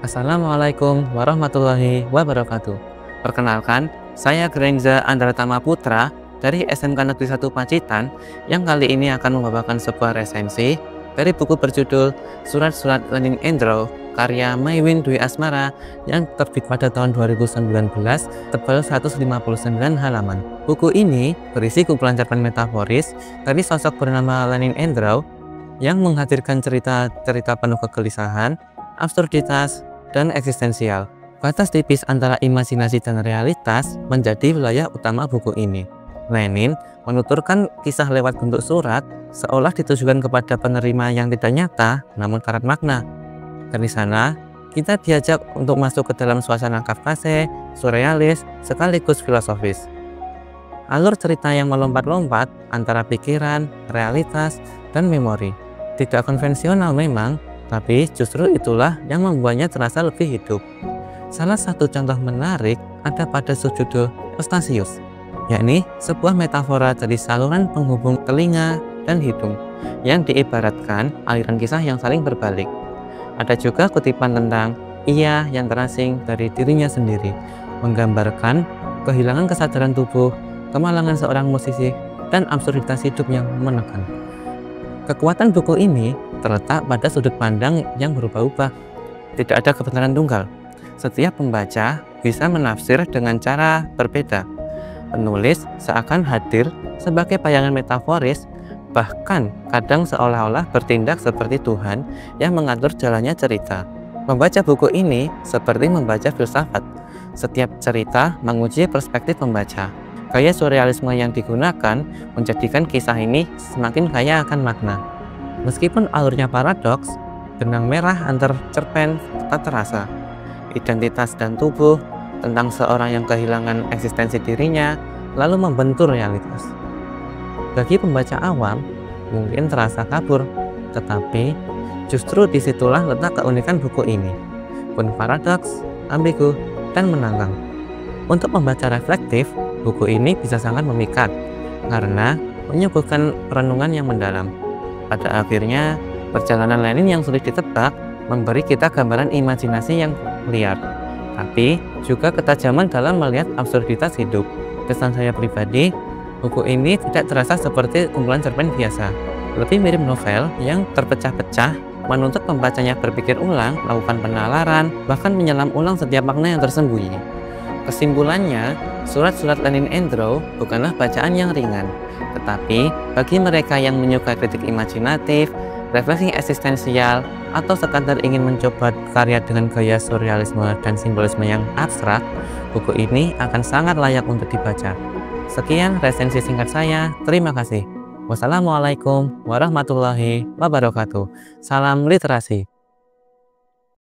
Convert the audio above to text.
Assalamualaikum warahmatullahi wabarakatuh. Perkenalkan, saya Grenza Andratama Putra dari SMK Negeri 1 Pacitan yang kali ini akan membawakan sebuah resensi dari buku berjudul Surat-Surat Lenin Endro karya Maywin Dwi Asmara yang terbit pada tahun 2019, tebal 159 halaman. Buku ini berisi kumpulan cerpen metaforis dari sosok bernama Lenin Endro yang menghadirkan cerita-cerita penuh kegelisahan, absurditas, dan eksistensial. Batas tipis antara imajinasi dan realitas menjadi wilayah utama buku ini. Lenin menuturkan kisah lewat bentuk surat seolah ditujukan kepada penerima yang tidak nyata namun karat makna. Dari sana, kita diajak untuk masuk ke dalam suasana Kafkase, surrealis, sekaligus filosofis. Alur cerita yang melompat-lompat antara pikiran, realitas, dan memori. Tidak konvensional memang, tapi justru itulah yang membuatnya terasa lebih hidup. Salah satu contoh menarik ada pada subjudul Eustachius, yakni sebuah metafora dari saluran penghubung telinga dan hidung yang diibaratkan aliran kisah yang saling berbalik. Ada juga kutipan tentang ia yang terasing dari dirinya sendiri, menggambarkan kehilangan kesadaran tubuh, kemalangan seorang musisi, dan absurditas hidup yang menekan. Kekuatan buku ini terletak pada sudut pandang yang berubah-ubah. Tidak ada kebenaran tunggal. Setiap pembaca bisa menafsir dengan cara berbeda. Penulis seakan hadir sebagai bayangan metaforis, bahkan kadang seolah-olah bertindak seperti Tuhan yang mengatur jalannya cerita. Membaca buku ini seperti membaca filsafat. Setiap cerita menguji perspektif pembaca. Gaya surrealisme yang digunakan menjadikan kisah ini semakin kaya akan makna. Meskipun alurnya paradoks, benang merah antar cerpen tak terasa. Identitas dan tubuh, tentang seorang yang kehilangan eksistensi dirinya, lalu membentur realitas. Bagi pembaca awam, mungkin terasa kabur, tetapi justru disitulah letak keunikan buku ini. Pun paradoks, ambigu, dan menantang. Untuk membaca reflektif, buku ini bisa sangat memikat, karena menyuguhkan renungan yang mendalam. Pada akhirnya, perjalanan Lenin yang sulit ditebak memberi kita gambaran imajinasi yang liar, tapi juga ketajaman dalam melihat absurditas hidup. Kesan saya pribadi, buku ini tidak terasa seperti kumpulan cerpen biasa. Lebih mirip novel yang terpecah-pecah, menuntut pembacanya berpikir ulang, melakukan penalaran, bahkan menyelam ulang setiap makna yang tersembunyi. Kesimpulannya, Surat-Surat Lenin Endro bukanlah bacaan yang ringan, tetapi bagi mereka yang menyukai kritik imajinatif, refleksi eksistensial, atau sekadar ingin mencoba karya dengan gaya surrealisme dan simbolisme yang abstrak, buku ini akan sangat layak untuk dibaca. Sekian resensi singkat saya, terima kasih. Wassalamualaikum warahmatullahi wabarakatuh. Salam literasi.